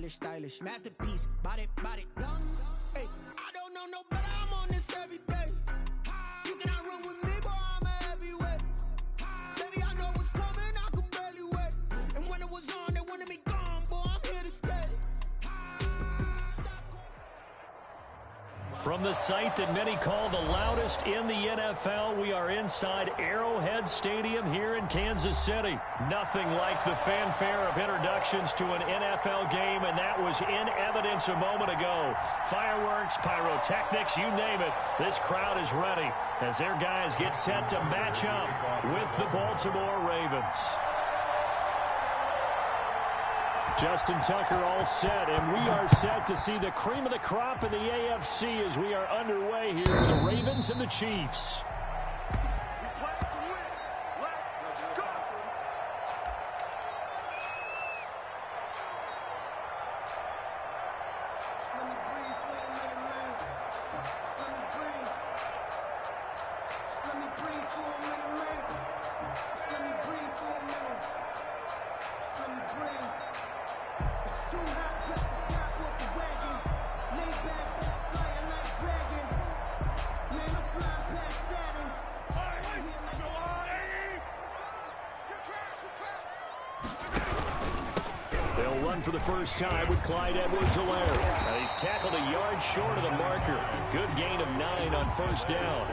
stylish. Masterpiece, body, done. Hey, I don't know no better, I'm on this every day. You cannot run with me, boy, I'm a heavyweight. Baby, I know what's coming, I could barely wait. And when it was on, they wanted me gone, boy, I'm here to stay. From the site that many call the loudest in the NFL, we are inside Arrowhead Stadium here in Kansas City. Nothing like the fanfare of introductions to an NFL game, and that was in evidence a moment ago. Fireworks, pyrotechnics, you name it. This crowd is ready as their guys get set to match up with the Baltimore Ravens. Justin Tucker all set, and we are set to see the cream of the crop in the AFC as we are underway here with the Ravens and the Chiefs. They'll run for the first time with Clyde Edwards-Helaire. He's tackled a yard short of the marker. Good gain of 9 on first down.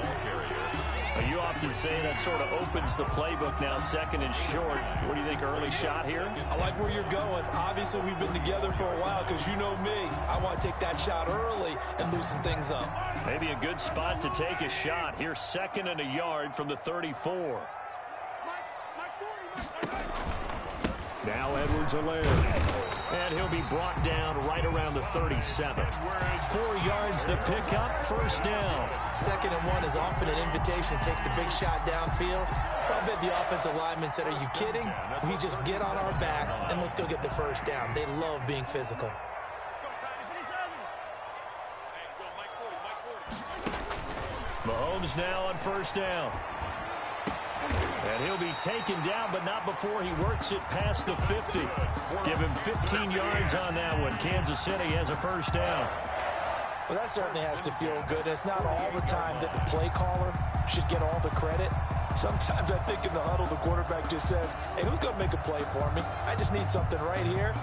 You often say that sort of opens the playbook now, second and short. What do you think, early shot here? I like where you're going. Obviously, we've been together for a while because you know me. I want to take that shot early and loosen things up. Maybe a good spot to take a shot. Here's second and a yard from the 34. Now Edwards-Helaire. And he'll be brought down right around the 37. 4 yards the pickup, first down. 2nd and 1 is often an invitation to take the big shot downfield. I bet the offensive lineman said, are you kidding? We just get on our backs and let's go get the first down. They love being physical. Mahomes now on first down. And he'll be taken down, but not before he works it past the 50. Give him 15 yards on that one. Kansas City has a first down. Well, that certainly has to feel good. It's not all the time that the play caller should get all the credit. Sometimes I think in the huddle, the quarterback just says, hey, who's going to make a play for me? I just need something right here.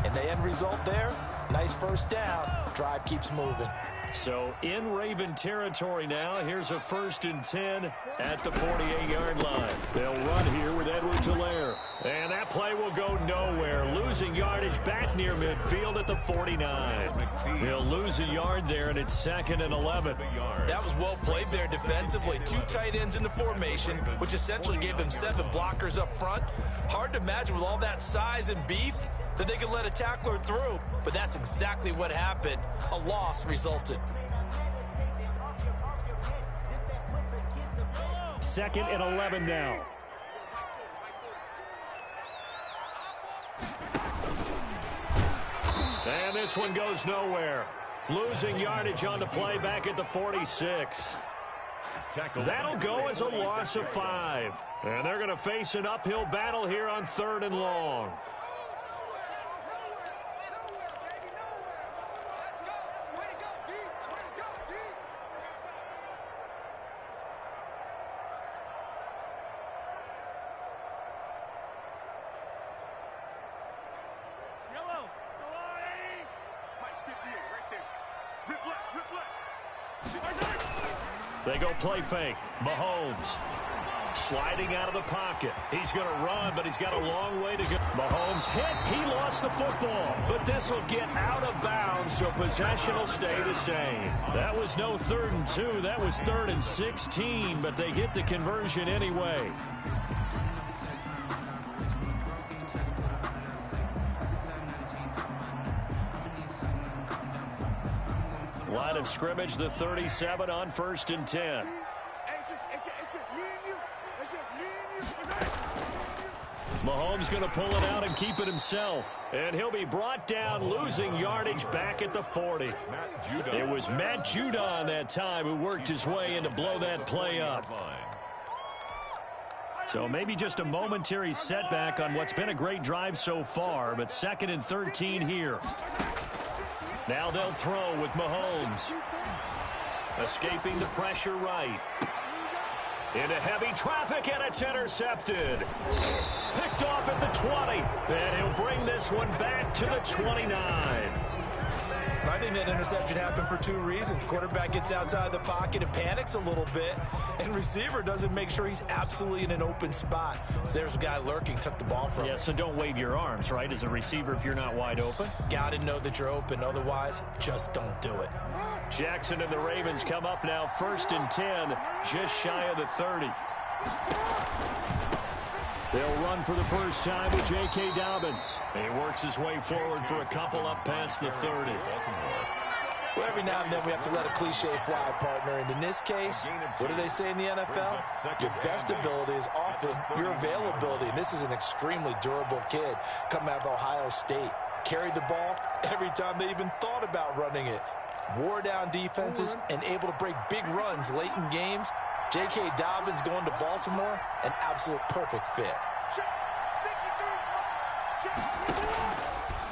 And the end result there, nice first down. Drive keeps moving. So in Raven territory now. Here's a 1st and 10 at the 48-yard line. They'll run here with Edwards-Helaire. And that play will go nowhere. Losing yardage back near midfield at the 49. They'll lose a yard there, and it's 2nd and 11. That was well played there defensively. 2 tight ends in the formation, which essentially gave them 7 blockers up front. Hard to imagine with all that size and beef that they could let a tackler through, but that's exactly what happened. A loss resulted. 2nd and 11 now. And this one goes nowhere. Losing yardage on the play back at the 46. That'll go as a loss of 5. And they're going to face an uphill battle here on 3rd and long. They go play fake. Mahomes sliding out of the pocket. He's going to run, but he's got a long way to go. Mahomes hit. He lost the football, but this will get out of bounds, so possession will stay the same. That was no 3rd and 2. That was 3rd and 16, but they get the conversion anyway. Line of scrimmage, the 37 on 1st and 10. Mahomes going to pull it out and keep it himself. And he'll be brought down, losing yardage back at the 40. It was Matt Judon that time who worked his way in to blow that play up. So maybe just a momentary setback on what's been a great drive so far, but 2nd and 13 here. Now they'll throw with Mahomes. Escaping the pressure right. Into heavy traffic, and it's intercepted. Picked off at the 20, and he'll bring this one back to the 29. I think that interception happened for 2 reasons. Quarterback gets outside the pocket and panics a little bit, and receiver doesn't make sure he's absolutely in an open spot. So there's a guy lurking, took the ball from him. Yeah, so don't wave your arms, right, as a receiver if you're not wide open. Got to know that you're open. Otherwise, just don't do it. Jackson and the Ravens come up now 1st and 10, just shy of the 30. They'll run for the first time with J.K. Dobbins. He works his way forward for a couple up past the 30. Well, every now and then we have to let a cliche fly, partner. And in this case, what do they say in the NFL? Your best ability is often your availability. And this is an extremely durable kid coming out of Ohio State. Carried the ball every time they even thought about running it. Wore down defenses and able to break big runs late in games. J.K. Dobbins going to Baltimore, an absolute perfect fit.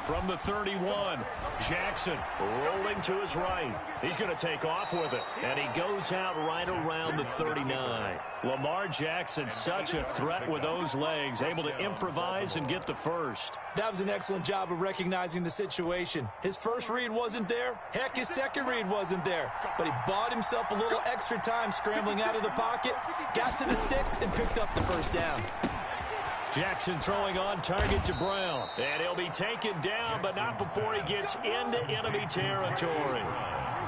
From the 31, Jackson rolling to his right. He's going to take off with it, and he goes out right around the 39. Lamar Jackson, such a threat with those legs, able to improvise and get the first. That was an excellent job of recognizing the situation. His first read wasn't there. Heck, his second read wasn't there. But he bought himself a little extra time scrambling out of the pocket, got to the sticks, and picked up the first down. Jackson throwing on target to Brown. And he'll be taken down, but not before he gets into enemy territory.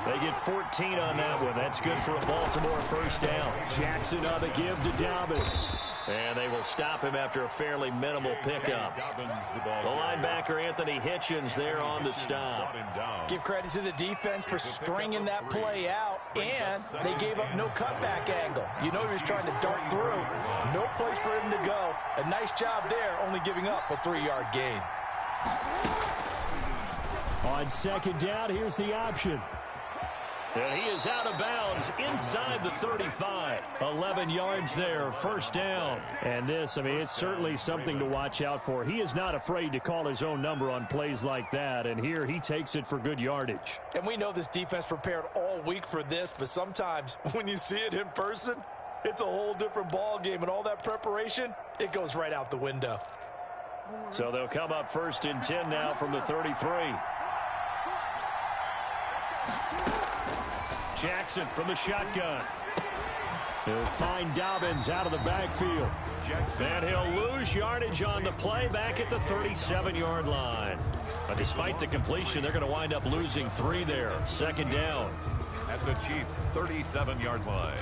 They get 14 on that one. That's good for a Baltimore first down. Jackson on the give to Dobbins. And they will stop him after a fairly minimal pickup. The linebacker, Anthony Hitchens, there on the stop. Give credit to the defense for stringing that play out, and they gave up no cutback angle. You know he was trying to dart through. No place for him to go. A nice job there, only giving up a 3-yard gain. On 2nd down, here's the option. And he is out of bounds inside the 35. 11 yards there, first down. And this, I mean, it's certainly something to watch out for. He is not afraid to call his own number on plays like that. And here he takes it for good yardage. And we know this defense prepared all week for this, but sometimes when you see it in person, it's a whole different ball game. And all that preparation, it goes right out the window. So they'll come up 1st and 10 now from the 33. Jackson from the shotgun. He'll find Dobbins out of the backfield. And he'll lose yardage on the play back at the 37-yard line. But despite the completion, they're going to wind up losing 3 there. 2nd down. At the Chiefs' 37-yard line.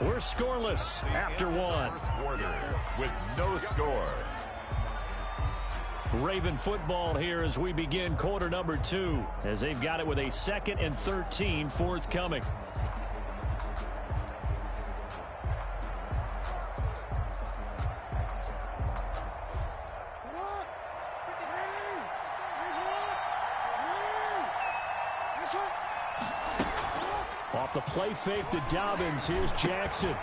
We're scoreless after 1. First quarter with no score. Raven football here as we begin quarter number 2, as they've got it with a 2nd and 13 forthcoming. Off the play fake to Dobbins. Here's Jackson.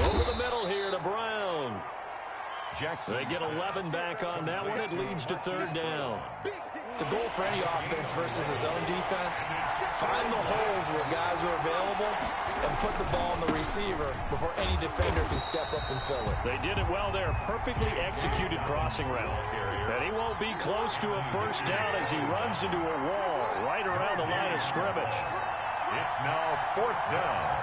Over the middle here to Brown. Jackson. They get 11 back on that one. It leads to 3rd down. The goal for any offense versus his own defense, find the holes where guys are available and put the ball on the receiver before any defender can step up and fill it. They did it well there. Perfectly executed crossing route. And he won't be close to a first down as he runs into a wall right around the line of scrimmage. It's now 4th down.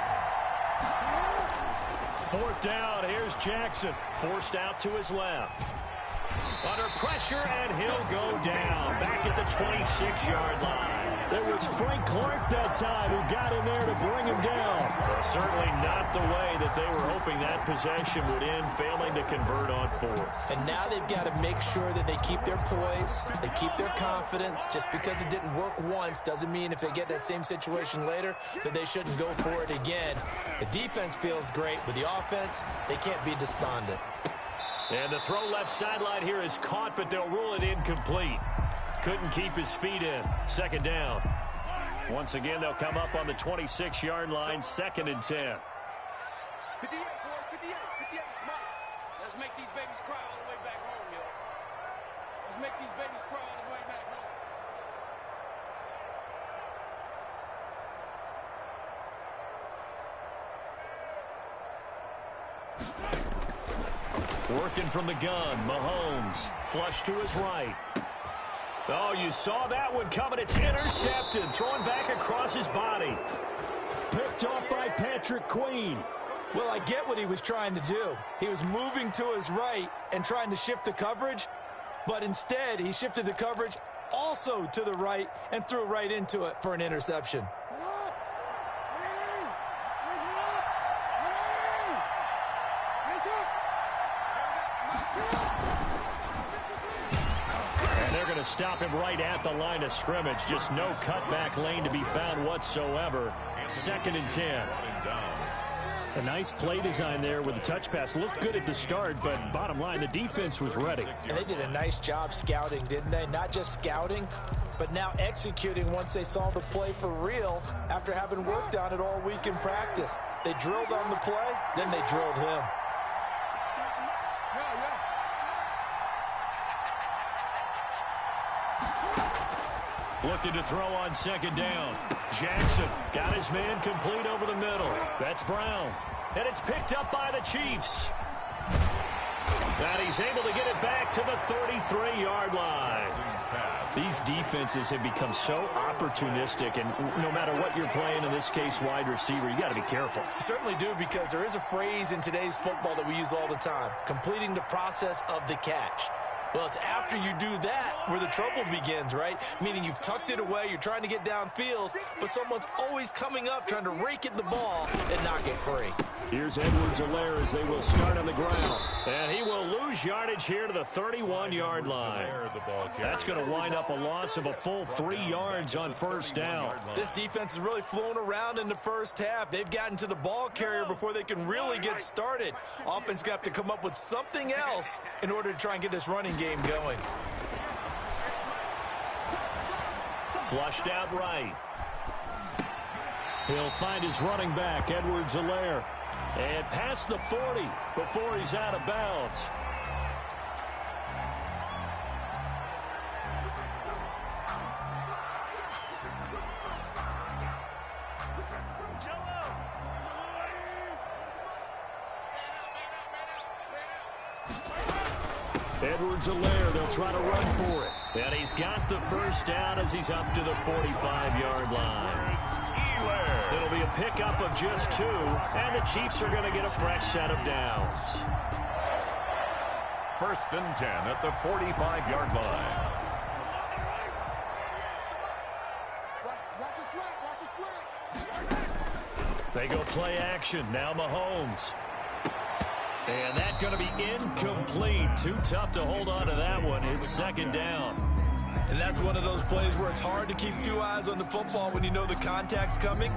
4th down. Here's Jackson. Forced out to his left. Under pressure, and he'll go down. Back at the 26-yard line. It was Frank Clark that time who got in there to bring him down. But certainly not the way that they were hoping that possession would end, failing to convert on 4th. And now they've got to make sure that they keep their poise, they keep their confidence. Just because it didn't work once doesn't mean if they get that same situation later that they shouldn't go for it again. The defense feels great, but the offense, they can't be despondent. And the throw left sideline here is caught, but they'll rule it incomplete. couldn't keep his feet in. Second down. Once again, they'll come up on the 26-yard line, 2nd and 10. 58, boys, 58, 58. Come on. Let's make these babies cry all the way back home, yo. Let's make these babies cry all the way back home. Working from the gun, Mahomes. Flush to his right. Oh, you saw that one coming. It's intercepted. Thrown back across his body. Picked off by Patrick Queen. Well, I get what he was trying to do. He was moving to his right and trying to shift the coverage, but instead he shifted the coverage also to the right and threw right into it for an interception. And they're going to stop him right at the line of scrimmage. Just no cutback lane to be found whatsoever. 2nd and 10. A nice play design there with the touch pass. Looked good at the start, but bottom line, the defense was ready. And they did a nice job scouting, didn't they? Not just scouting, but now executing once they saw the play for real after having worked on it all week in practice. They drilled on the play, then they drilled him. Looking to throw on 2nd down. Jackson got his man complete over the middle. That's Brown. And it's picked up by the Chiefs. And he's able to get it back to the 33-yard line. These defenses have become so opportunistic, and no matter what you're playing, in this case wide receiver, you got to be careful. You certainly do, because there is a phrase in today's football that we use all the time: completing the process of the catch. Well, it's after you do that where the trouble begins, right? Meaning you've tucked it away, you're trying to get downfield, but someone's always coming up trying to rake at the ball and knock it free. Here's Edwards-Helaire as they will start on the ground. And he will lose yardage here to the 31-yard line. That's going to wind up a loss of a full 3 yards on 1st down. This defense has really flown around in the first half. They've gotten to the ball carrier before they can really get started. Offense going to have to come up with something else in order to try and get this running game going. Flushed out right. He'll find his running back, Edwards-Helaire. And past the 40 before he's out of bounds. Edwards-Helaire, they'll try to run for it. And he's got the 1st down as he's up to the 45-yard line. It'll be a pickup of just 2, and the Chiefs are going to get a fresh set of downs. 1st and 10 at the 45-yard line. They go play action. Now Mahomes. And that's going to be incomplete. Too tough to hold on to that one. It's 2nd down. And that's one of those plays where it's hard to keep 2 eyes on the football when you know the contact's coming,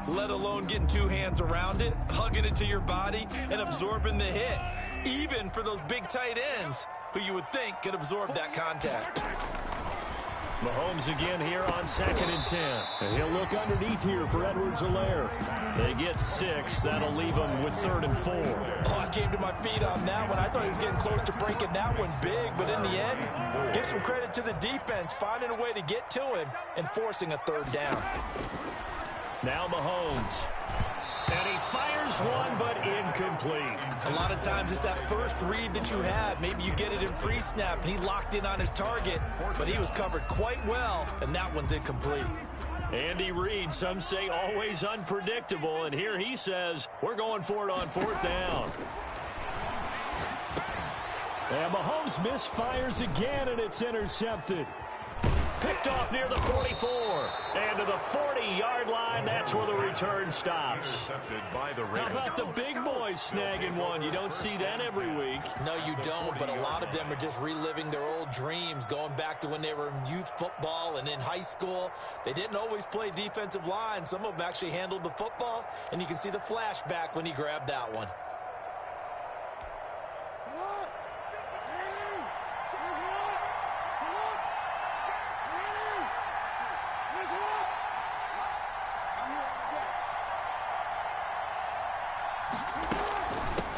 let alone getting 2 hands around it, hugging it to your body, and absorbing the hit, even for those big tight ends who you would think could absorb that contact. Mahomes again here on 2nd and 10. And he'll look underneath here for Edwards-Helaire. They get 6. That'll leave them with 3rd and 4. Oh, I came to my feet on that one. I thought he was getting close to breaking that one big, but in the end, give some credit to the defense, finding a way to get to him and forcing a 3rd down. Now Mahomes. And he fires one, but incomplete. A lot of times it's that first read that you have. Maybe you get it in pre-snap, and he locked in on his target, but he was covered quite well, and that one's incomplete. Andy Reid, some say always unpredictable, and here he says, we're going for it on 4th down. And Mahomes misfires again, and it's intercepted. Picked off near the 44. And to the 40-yard line, that's where the return stops. How about the big boys snagging one? You don't see that every week. No, you don't, but a lot of them are just reliving their old dreams, going back to when they were in youth football and in high school. They didn't always play defensive line. Some of them actually handled the football, and you can see the flashback when he grabbed that one.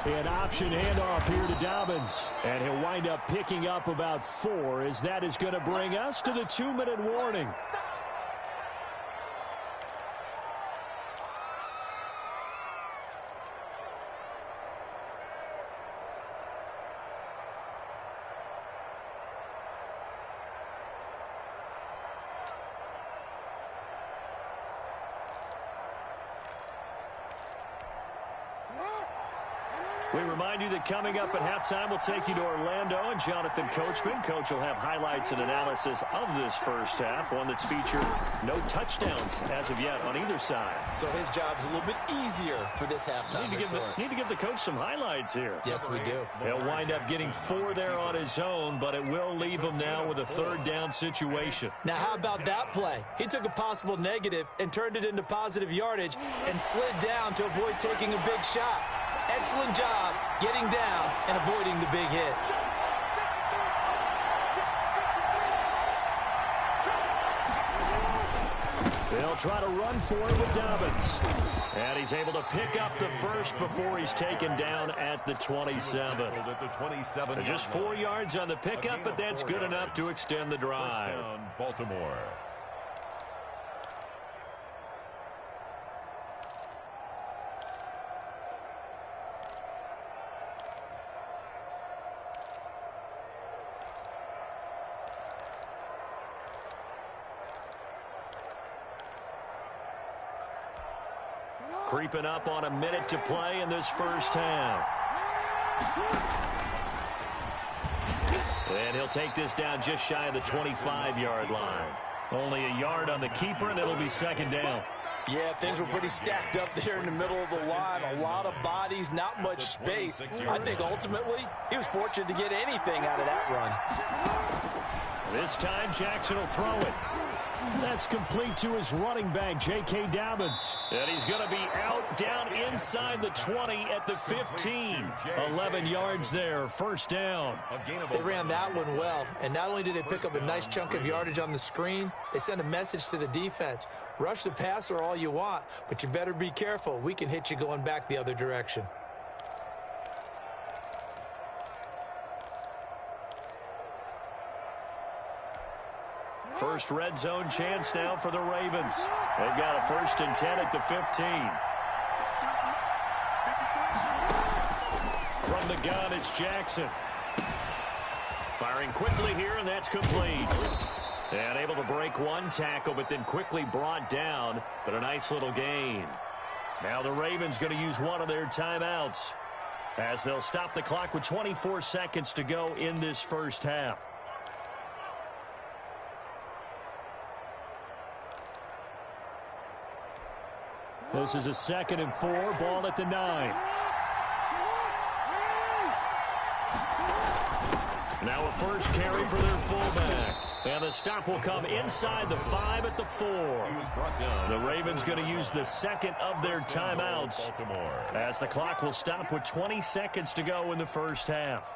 An option handoff here to Dobbins. And he'll wind up picking up about 4 as that is going to bring us to the 2-minute warning. We remind you that coming up at halftime, we'll take you to Orlando and Jonathan Coachman. Coach will have highlights and analysis of this first half, one that's featured no touchdowns as of yet on either side. So his job's a little bit easier for this halftime report. Need to give the coach some highlights here. Yes, we do. He'll wind up getting 4 there on his own, but it will leave him now with a 3rd down situation. Now, how about that play? He took a possible negative and turned it into positive yardage and slid down to avoid taking a big shot. Excellent job getting down and avoiding the big hit. They'll try to run for it with Dobbins. And he's able to pick up the first before he's taken down at the 27. Just 4 yards on the pickup, but that's good enough to extend the drive. First down, Baltimore. Creeping up on a minute to play in this first half. And he'll take this down just shy of the 25-yard line. Only a yard on the keeper, and it'll be 2nd down. Yeah, things were pretty stacked up there in the middle of the line. A lot of bodies, not much space. I think ultimately he was fortunate to get anything out of that run. This time Jackson will throw it. That's complete to his running back, J.K. Dobbins. And he's going to be out down inside the 20 at the 15. 11 yards there, 1st down. They ran that one well, and not only did they pick up a nice chunk of yardage on the screen, they sent a message to the defense. Rush the passer all you want, but you better be careful. We can hit you going back the other direction. First red zone chance now for the Ravens. They've got a 1st and 10 at the 15. From the gun, it's Jackson. Firing quickly here, and that's complete. And able to break one tackle, but then quickly brought down. But a nice little gain. Now the Ravens going to use one of their timeouts, as they'll stop the clock with 24 seconds to go in this first half. This is a 2nd and 4, ball at the 9. Now a first carry for their fullback. And the stop will come inside the 5 at the 4. The Ravens going to use the 2nd of their timeouts, as the clock will stop with 20 seconds to go in the first half.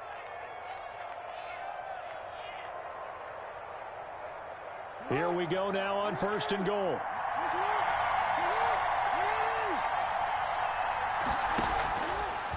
Here we go now on 1st and goal.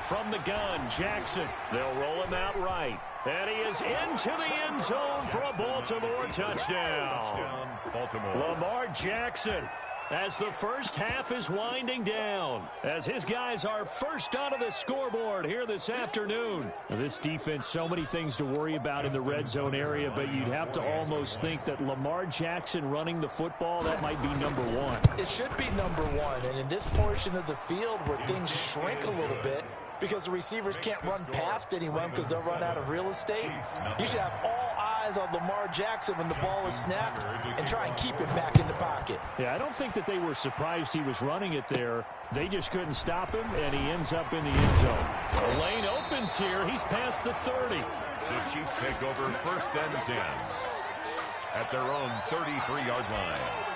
From the gun, Jackson. They'll roll him out right. And he is into the end zone for a Baltimore touchdown. Lamar Jackson, as the first half is winding down, as his guys are first onto the scoreboard here this afternoon. Now, this defense, so many things to worry about in the red zone area, but you'd have to almost think that Lamar Jackson running the football, that might be number 1. It should be number 1, and in this portion of the field where things shrink a little bit, because the receivers can't run past anyone because they'll run out of real estate, you should have all eyes on Lamar Jackson when the ball is snapped and try and keep him back in the pocket. Yeah, I don't think that they were surprised he was running it there. They just couldn't stop him, and he ends up in the end zone. The lane opens here. He's past the 30. The Chiefs take over 1st and 10 at their own 33-yard line.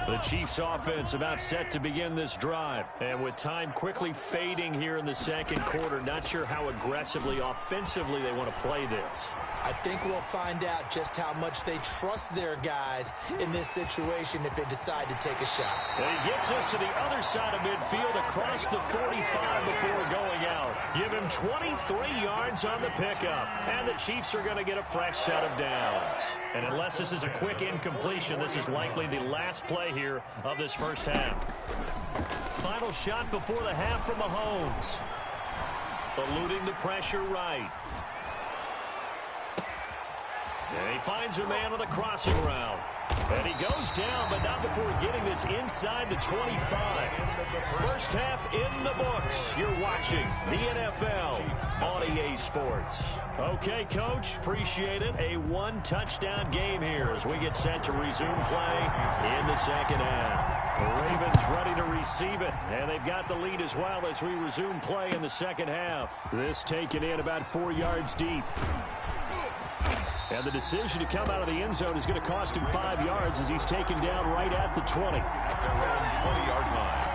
The Chiefs offense about set to begin this drive. And with time quickly fading here in the second quarter, not sure how aggressively, offensively they want to play this. I think we'll find out just how much they trust their guys in this situation if they decide to take a shot. And he gets us to the other side of midfield across the 45 before going out. Give him 23 yards on the pickup. And the Chiefs are going to get a fresh set of downs. And unless this is a quick incompletion, this is likely the last play here of this first half. Final shot before the half from Mahomes. Eluding the pressure right. And he finds a man on the crossing route. And he goes down, but not before getting this inside the 25. First half in the books. You're watching the NFL on EA Sports. Okay, Coach, appreciate it. A one-touchdown game here as we get set to resume play in the second half. The Ravens ready to receive it, and they've got the lead as well as we resume play in the second half. This taken in about 4 yards deep. And the decision to come out of the end zone is going to cost him 5 yards as he's taken down right at the 20. At their own 20-yard line.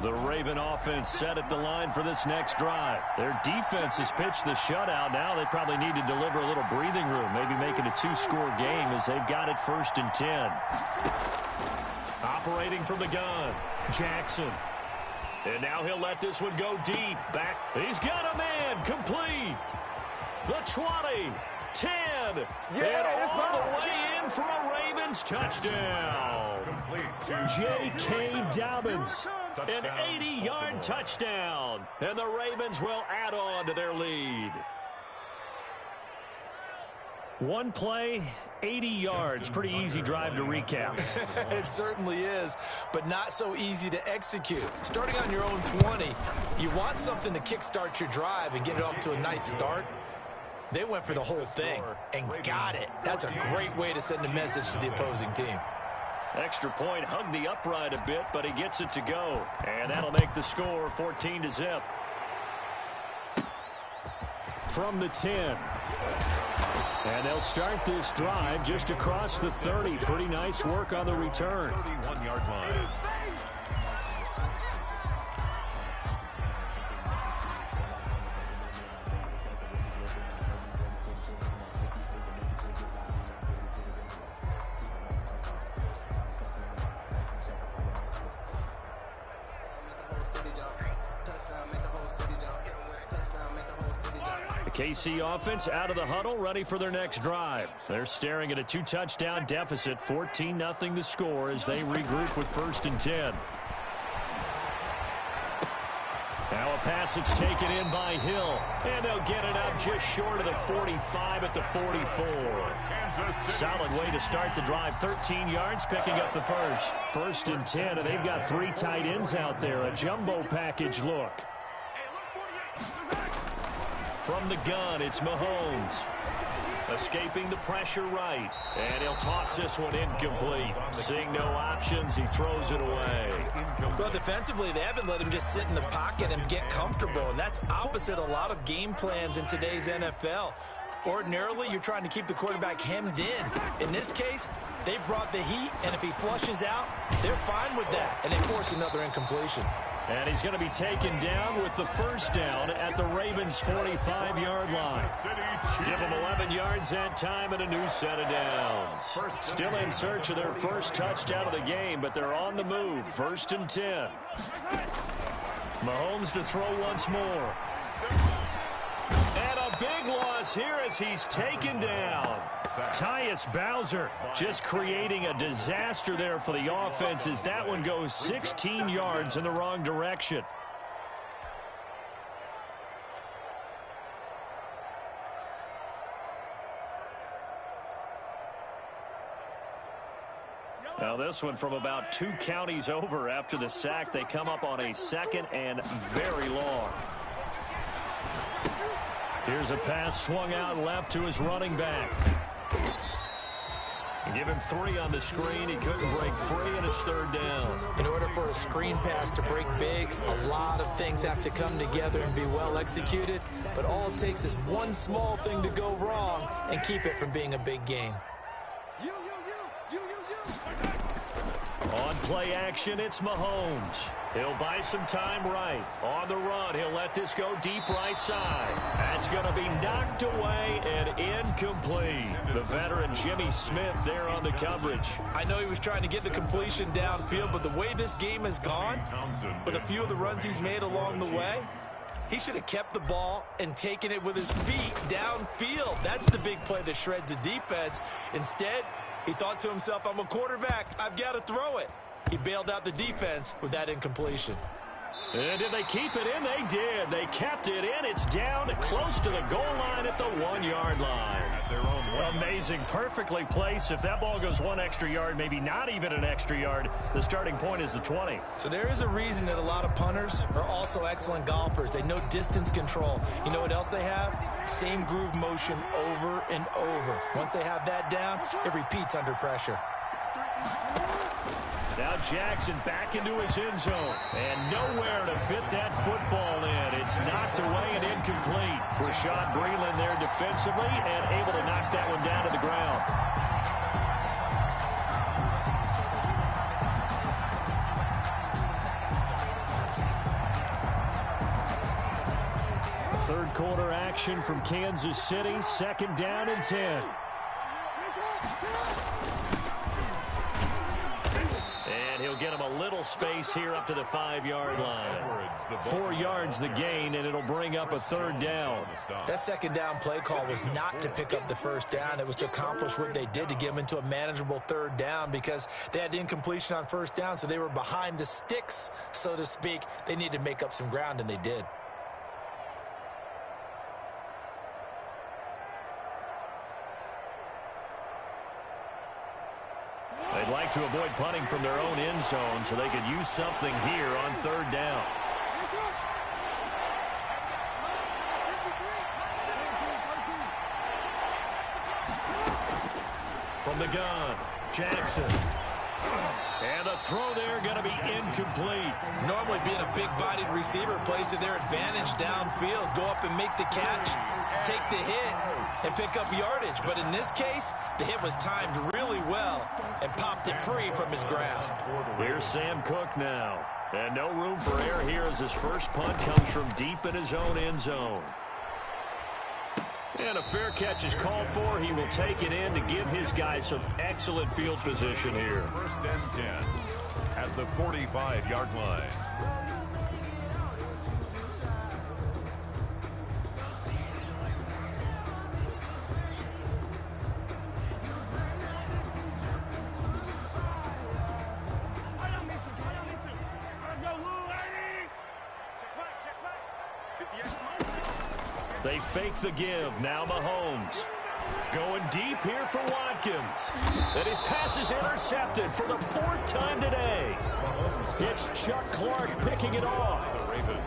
The Raven offense set at the line for this next drive. Their defense has pitched the shutout. Now they probably need to deliver a little breathing room, maybe make it a two-score game as they've got it 1st and 10. Operating from the gun, Jackson. And now he'll let this one go deep. Back. He's got a man. Complete. The 20, 10, and all the way in for a Ravens touchdown. J.K. Dobbins. An 80-yard touchdown. And the Ravens will add on to their lead. One play, 80 yards. Pretty easy drive to recap. It certainly is, but not so easy to execute. Starting on your own 20, you want something to kickstart your drive and get it off to a nice start. They went for the whole thing and got it. That's a great way to send a message to the opposing team. Extra point, hugged the upright a bit, but he gets it to go. And that'll make the score 14-0. From the 10. And they'll start this drive just across the 30. Pretty nice work on the return. 31-yard line. KC offense out of the huddle, ready for their next drive. They're staring at a 2-touchdown deficit, 14-0 to score as they regroup with 1st and 10. Now a pass that's taken in by Hill, and they'll get it up just short of the 45 at the 44. Solid way to start the drive, 13 yards, picking up the first. 1st and 10, and they've got 3 tight ends out there, a jumbo package look. From the gun, it's Mahomes. Escaping the pressure right. And he'll toss this one incomplete. Seeing no options, he throws it away. Well, defensively, they haven't let him just sit in the pocket and get comfortable. And that's opposite a lot of game plans in today's NFL. Ordinarily, you're trying to keep the quarterback hemmed in. In this case, they brought the heat, and if he flushes out, they're fine with that. And they force another incompletion. And he's going to be taken down with the first down at the Ravens' 45-yard line. Give them 11 yards that time and a new set of downs. Still in search of their first touchdown of the game, but they're on the move. 1st and 10. Mahomes to throw once more. And a big loss here as he's taken down. Tyus Bowser just creating a disaster there for the offense as that one goes 16 yards in the wrong direction. Now this one from about 2 counties over after the sack. They come up on a 2nd and very long. Here's a pass swung out left to his running back. Give him 3 on the screen. He couldn't break free, and it's 3rd down. In order for a screen pass to break big, a lot of things have to come together and be well executed. But all it takes is one small thing to go wrong and keep it from being a big game. On play action, it's Mahomes. He'll buy some time right. On the run, he'll let this go deep right side. That's going to be knocked away and incomplete. The veteran Jimmy Smith there on the coverage. I know he was trying to get the completion downfield, but the way this game has gone, with a few of the runs he's made along the way, he should have kept the ball and taken it with his feet downfield. That's the big play that shreds a defense. Instead, he thought to himself, I'm a quarterback. I've got to throw it. He bailed out the defense with that incompletion. And did they keep it in? They did. They kept it in. It's down close to the goal line at the 1-yard line. Amazing. Perfectly placed. If that ball goes 1 extra yard, maybe not even an extra yard, the starting point is the 20. So there is a reason that a lot of punters are also excellent golfers. They know distance control. You know what else they have? Same groove motion over and over. Once they have that down, it repeats under pressure. Now Jackson back into his end zone. And nowhere to fit that football in. It's knocked away and incomplete. Rashad Breeland there defensively and able to knock that one down to the ground. Third quarter action from Kansas City. 2nd down and 10. And he'll get him a little space here up to the 5-yard line. 4 yards the gain, and it'll bring up a 3rd down. That 2nd down play call was not to pick up the 1st down. It was to accomplish what they did to get him into a manageable 3rd down because they had incompletion on 1st down, so they were behind the sticks, so to speak. They needed to make up some ground, and they did. They'd like to avoid punting from their own end zone so they could use something here on 3rd down. From the gun, Jackson. And the throw there going to be incomplete. Normally being a big-bodied receiver plays to their advantage downfield. Go up and make the catch, take the hit, and pick up yardage. But in this case, the hit was timed really well and popped it free from his grasp. Here's Sam Cook now. And no room for error here as his first punt comes from deep in his own end zone. And a fair catch is called for. He will take it in to give his guys some excellent field position here. 1st and 10 at the 45-yard line. They fake the give. Now Mahomes. Going deep here for Watkins. And his pass is intercepted for the 4th time today. It's Chuck Clark picking it off.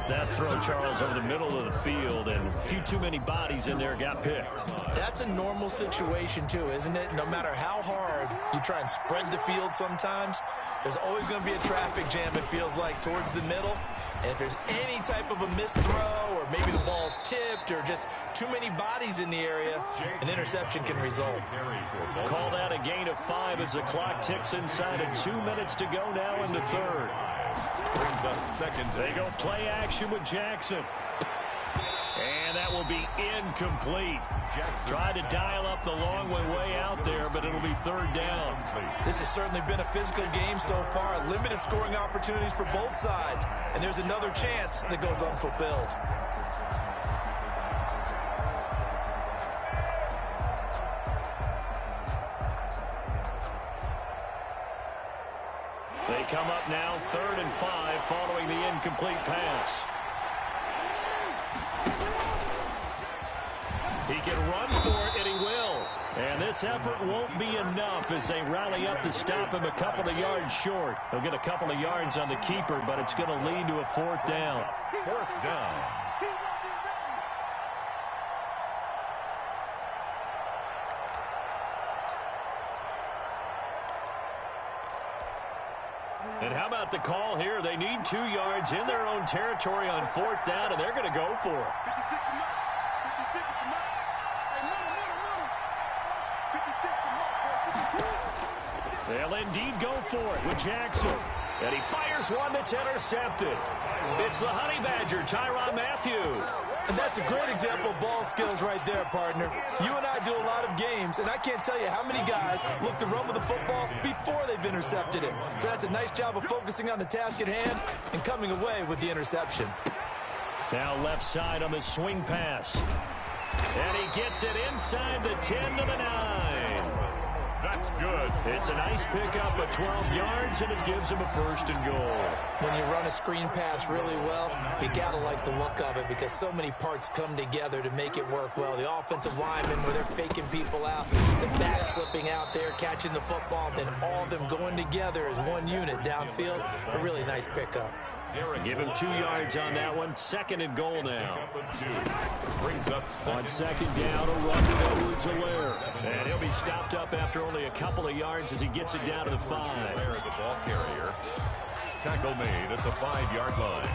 That throw, Charles, over the middle of the field, and a few too many bodies in there got picked. That's a normal situation, too, isn't it? No matter how hard you try and spread the field sometimes, there's always going to be a traffic jam, it feels like, towards the middle. And if there's any type of a missed throw or maybe the ball's tipped or just too many bodies in the area, an interception can result. Call that a gain of 5 as the clock ticks inside of 2 minutes to go now in the 3rd. Brings up 2nd. They go play action with Jackson. And that will be incomplete. Tried to dial up the long way out there, but it'll be 3rd down. This has certainly been a physical game so far. Limited scoring opportunities for both sides. And there's another chance that goes unfulfilled. They come up now 3rd and 5 following the incomplete pass. He can run for it, and he will. And this effort won't be enough as they rally up to stop him a couple of yards short. He'll get a couple of yards on the keeper, but it's going to lead to a 4th down. 4th down. And how about the call here? They need 2 yards in their own territory on 4th down, and they're going to go for it. They'll indeed go for it with Jackson. And he fires one that's intercepted. It's the Honey Badger, Tyrann Mathieu. And that's a great example of ball skills right there, partner. You and I do a lot of games, and I can't tell you how many guys look to run with the football before they've intercepted it. So that's a nice job of focusing on the task at hand and coming away with the interception. Now left side on the swing pass. And he gets it inside the 10 to the 9. That's good. It's a nice pickup of 12 yards, and it gives him a 1st and goal. When you run a screen pass really well, you got to like the look of it because so many parts come together to make it work well. The offensive linemen, where they're faking people out, the back slipping out there, catching the football, then all of them going together as one unit downfield. A really nice pickup. Give him 2 yards on that one. 2nd and goal now. Brings up on 2nd down, a run to Edwards-Helaire. And he'll be stopped up after only a couple of yards as he gets it down to the 5. The ball carrier. Tackle made at the 5-yard line.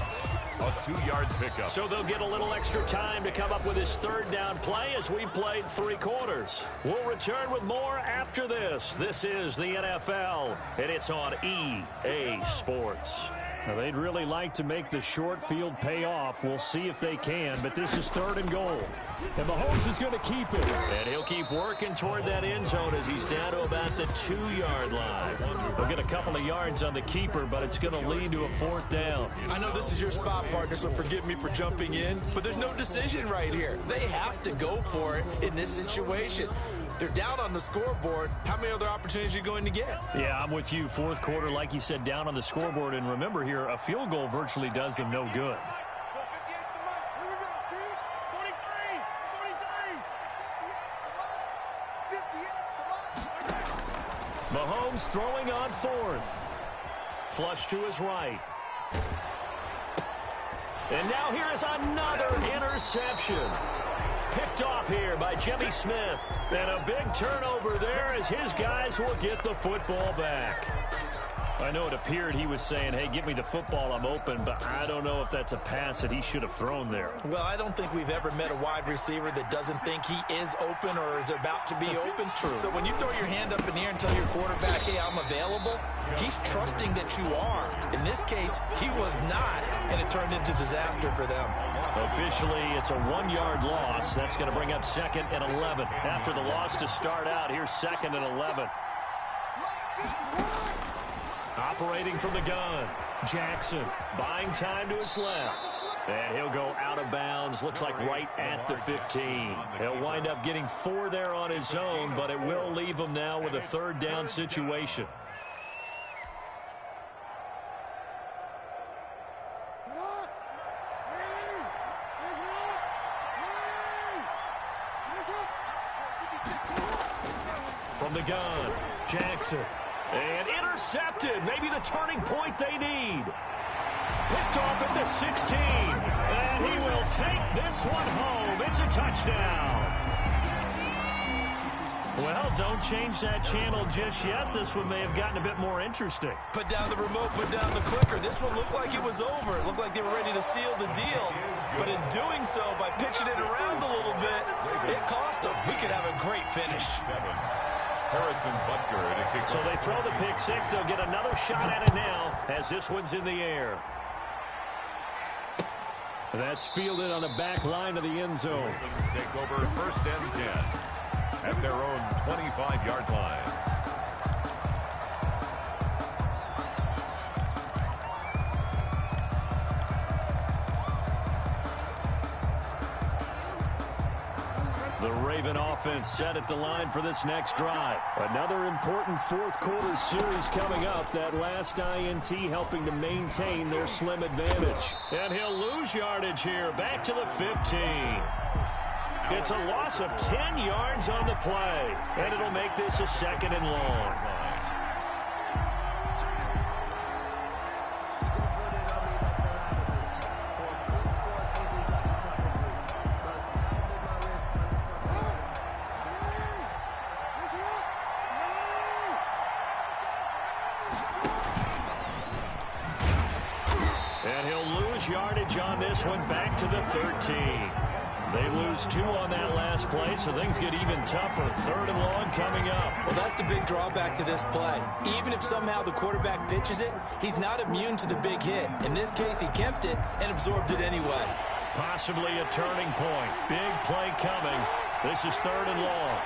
A 2-yard pickup. So they'll get a little extra time to come up with his 3rd down play as we played 3 quarters. We'll return with more after this. This is the NFL, and it's on EA Sports. Now, they'd really like to make the short field pay off. We'll see if they can, but this is 3rd and goal. And Mahomes is going to keep it. And he'll keep working toward that end zone as he's down to about the 2-yard line. He'll get a couple of yards on the keeper, but it's going to lead to a 4th down. I know this is your spot, partner, so forgive me for jumping in, but there's no decision right here. They have to go for it in this situation. They're down on the scoreboard. How many other opportunities are you going to get? Yeah, I'm with you. 4th quarter, like you said, down on the scoreboard. And remember here, a field goal virtually does them no good. Mahomes throwing on 4th. Flush to his right. And now here is another interception. Picked off here by Jimmy Smith. And a big turnover there as his guys will get the football back. I know it appeared he was saying, hey, give me the football, I'm open, but I don't know if that's a pass that he should have thrown there. Well, I don't think we've ever met a wide receiver that doesn't think he is open or is about to be open. True. So when you throw your hand up in the air and tell your quarterback, hey, I'm available, he's trusting that you are. In this case, he was not, and it turned into disaster for them. Officially, it's a 1-yard loss. That's going to bring up 2nd and 11. After the loss to start out, here's 2nd and 11. Operating from the gun, Jackson buying time to his left. And he'll go out of bounds, looks like right at the 15. He'll wind up getting 4 there on his own, but it will leave him now with a 3rd down situation. From the gun, Jackson. And intercepted. Maybe the turning point they need. Picked off at the 16. And he will take this one home. It's a touchdown. Well, don't change that channel just yet. This one may have gotten a bit more interesting. Put down the remote, put down the clicker. This one looked like it was over. It looked like they were ready to seal the deal. But in doing so, by pitching it around a little bit, it cost them. We could have a great finish. Harrison Butker to kick. So they throw the pick 6. They'll get another shot at it now as this one's in the air. That's fielded on the back line of the end zone. Ravens take over 1st and 10 at their own 25-yard line. The Raven offense set at the line for this next drive. Another important 4th quarter series coming up. That last INT helping to maintain their slim advantage. And he'll lose yardage here. Back to the 15. It's a loss of 10 yards on the play. And it'll make this a 2nd and long. lose yardage on this one, back to the 13. They lose 2 on that last play, so things get even tougher. 3rd and long coming up. Well, that's the big drawback to this play. Even if somehow the quarterback pitches it, he's not immune to the big hit. In this case, he kept it and absorbed it anyway. Possibly a turning point. Big play coming. This is 3rd and long.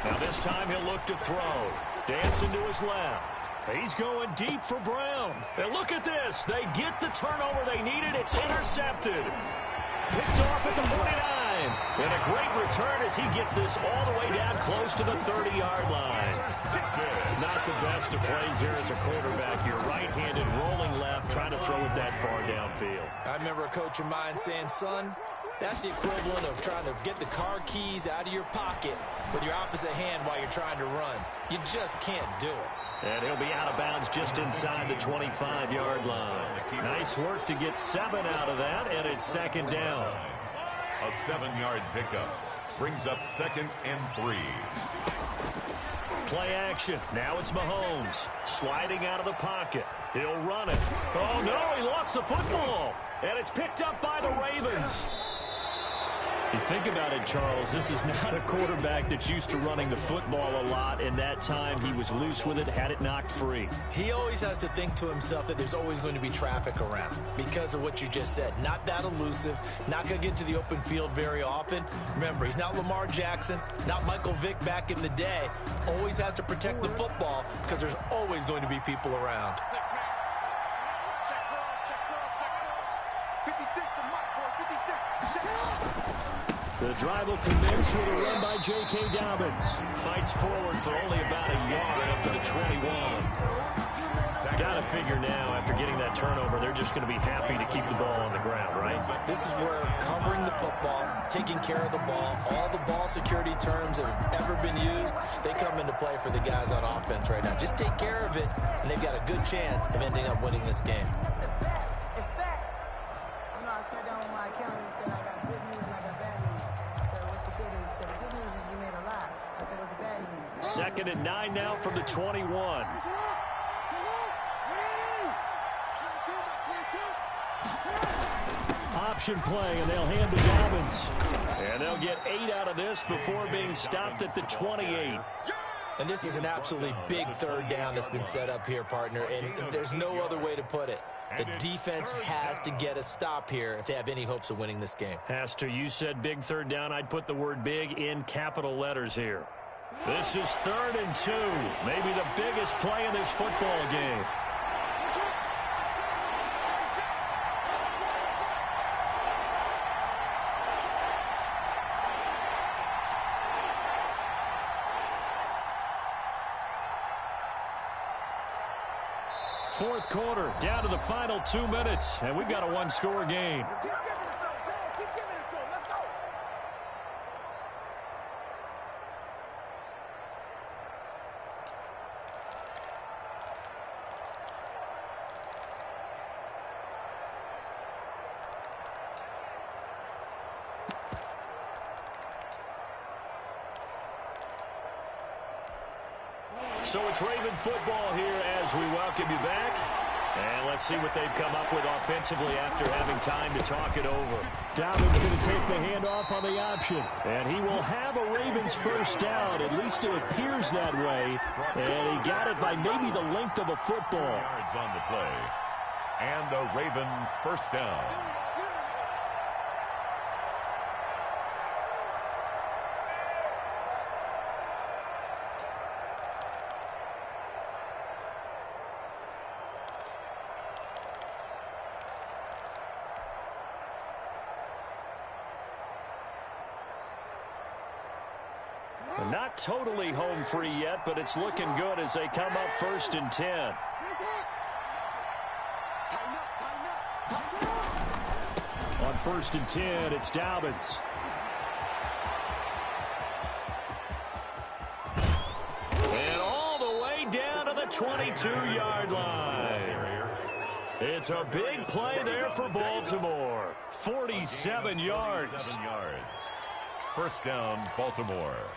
Now this time he'll look to throw. Dancing to his left. He's going deep for Brown. And look at this. They get the turnover they needed. It's intercepted. Picked off at the 49. And a great return as he gets this all the way down close to the 30-yard line. Not the best of plays there as a quarterback. You're right-handed, rolling left, trying to throw it that far downfield. I remember a coach of mine saying, son, that's the equivalent of trying to get the car keys out of your pocket with your opposite hand while you're trying to run. You just can't do it. And he'll be out of bounds just inside the 25-yard line. Nice work to get 7 out of that, and it's 2nd down. A 7-yard pickup brings up 2nd and 3. Play action. Now it's Mahomes sliding out of the pocket. He'll run it. Oh, no, he lost the football. And it's picked up by the Ravens. You think about it, Charles, this is not a quarterback that's used to running the football a lot, and that time he was loose with it, had it knocked free. He always has to think to himself that there's always going to be traffic around because of what you just said. Not that elusive, not going to get to the open field very often. Remember, he's not Lamar Jackson, not Michael Vick back in the day. Always has to protect the football because there's always going to be people around. 56 to Mike, boy, 56. Check cross. The drive will commence with a run by J.K. Dobbins. Fights forward for only about a yard up to the 21. Got to figure now, after getting that turnover, they're just going to be happy to keep the ball on the ground, right? This is where covering the football, taking care of the ball, all the ball security terms that have ever been used, they come into play for the guys on offense right now. Just take care of it, and they've got a good chance of ending up winning this game. Second and 9 now from the 21. Option play, and they'll hand to Dobbins. And they'll get 8 out of this before being stopped at the 28. And this is an absolutely big 3rd down that's been set up here, partner, and there's no other way to put it. The defense has to get a stop here if they have any hopes of winning this game. Has to. You said big 3rd down. I'd put the word big in capital letters here. This is 3rd and 2. Maybe the biggest play in this football game. Fourth quarter, down to the final 2 minutes, and we've got a 1-score game. So it's Raven football here as we welcome you back. And let's see what they've come up with offensively after having time to talk it over. Dobbins going to take the handoff on the option. And he will have a Ravens first down. At least it appears that way. And he got it by maybe the length of a football. Yards on the play. And a Raven first down. Not totally home free yet, but it's looking good as they come up 1st and 10. On 1st and 10, it's Dobbins. And all the way down to the 22-yard line. It's a big play there for Baltimore. 47 yards. First down, Baltimore.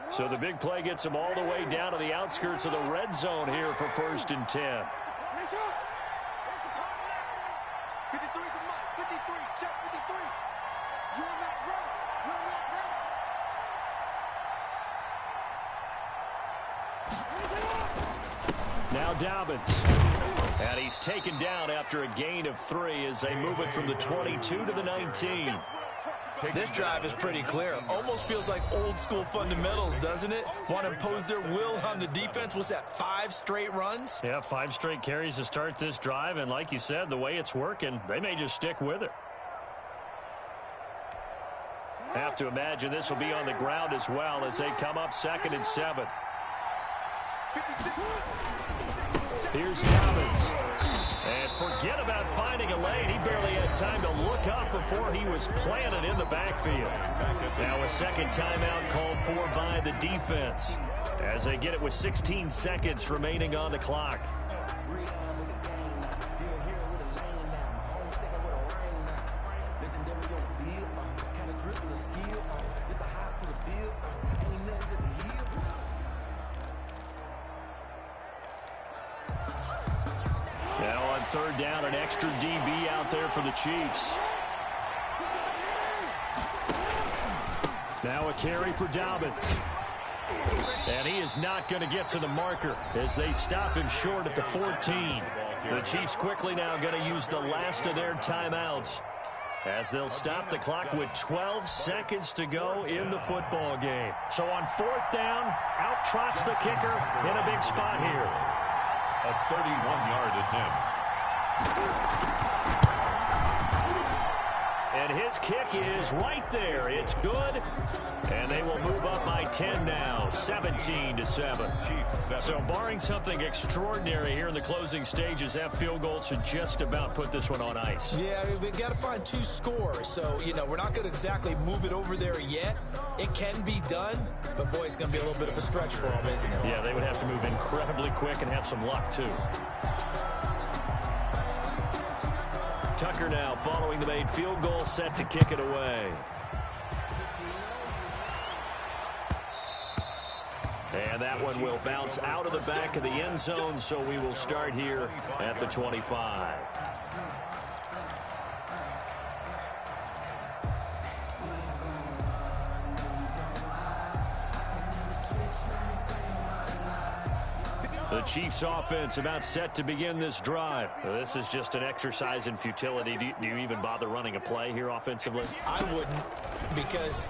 So the big play gets him all the way down to the outskirts of the red zone here for 1st and 10. 53 to Mike. 53. Check 53. You're not ready. You're not ready. Now Dobbins. And he's taken down after a gain of 3 as they move it from the 22 to the 19. This drive is pretty clear. Almost feels like old school fundamentals, doesn't it? Want to impose their will on the defense. What's that, 5 straight runs? Yeah, 5 straight carries to start this drive. And like you said, the way it's working, they may just stick with it. Have to imagine this will be on the ground as well as they come up 2nd and 7. Here's Dobbins. And forget about finding a lane. He barely had time to look up before he was planted in the backfield. Now a second timeout called for by the defense as they get it with 16 seconds remaining on the clock. Now on 3rd down, an extra DB out there for the Chiefs. Now a carry for Dobbins. And he is not going to get to the marker as they stop him short at the 14. The Chiefs quickly now going to use the last of their timeouts as they'll stop the clock with 12 seconds to go in the football game. So on 4th down, out trots the kicker in a big spot here. A 31-yard attempt. And his kick is right there. It's good. And they will move up by 10 now, 17-7. So barring something extraordinary here in the closing stages, that field goal should just about put this one on ice. Yeah, we've got to find 2 scores. So, we're not going to exactly move it over there yet. It can be done, but boy, it's going to be a little bit of a stretch for them, isn't it? Yeah, they would have to move incredibly quick and have some luck, too. Tucker now following the made field goal, set to kick it away. And that one will bounce out of the back of the end zone, so we will start here at the 25. The Chiefs offense about set to begin this drive. This is just an exercise in futility. Do you even bother running a play here offensively? I wouldn't, because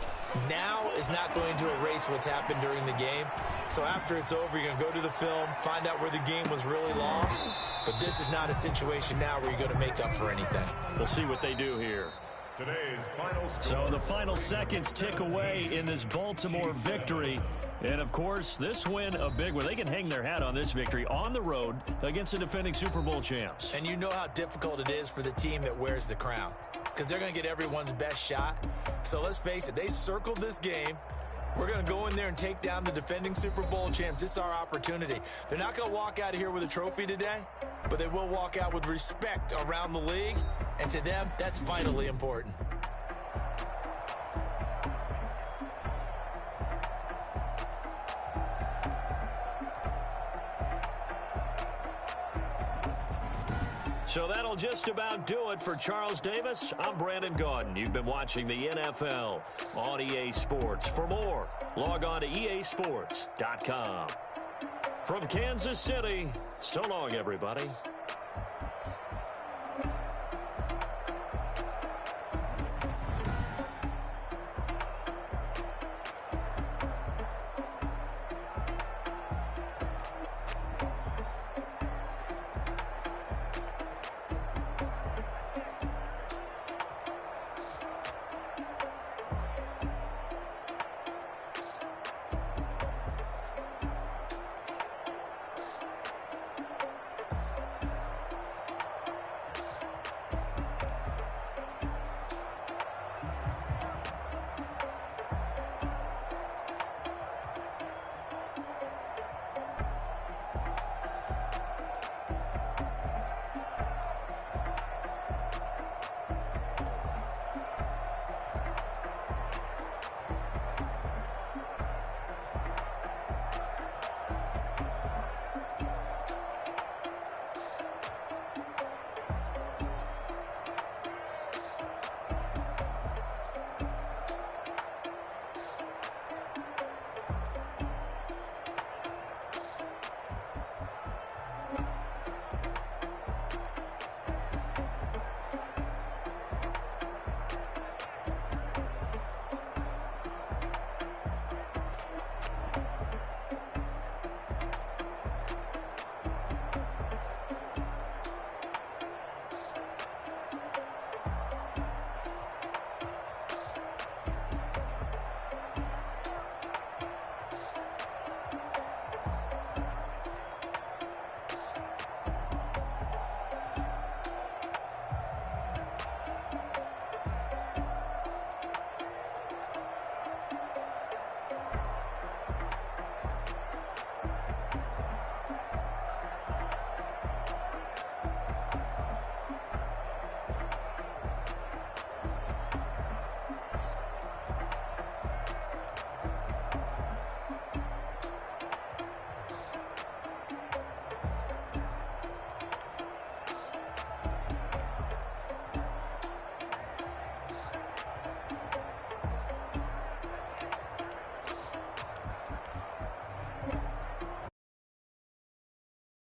now is not going to erase what's happened during the game. So after it's over, you're going to go to the film, find out where the game was really lost. But this is not a situation now where you're going to make up for anything. We'll see what they do here. Today's final score. So the final seconds tick away in this Baltimore victory. And, of course, this win a big one. They can hang their hat on this victory on the road against the defending Super Bowl champs. And you know how difficult it is for the team that wears the crown, because they're going to get everyone's best shot. So let's face it, they circled this game. We're going to go in there and take down the defending Super Bowl champs. This is our opportunity. They're not going to walk out of here with a trophy today, but they will walk out with respect around the league. And to them, that's vitally important. So that'll just about do it for Charles Davis. I'm Brandon Gaudin. You've been watching the NFL on EA Sports. For more, log on to easports.com. From Kansas City, so long, everybody.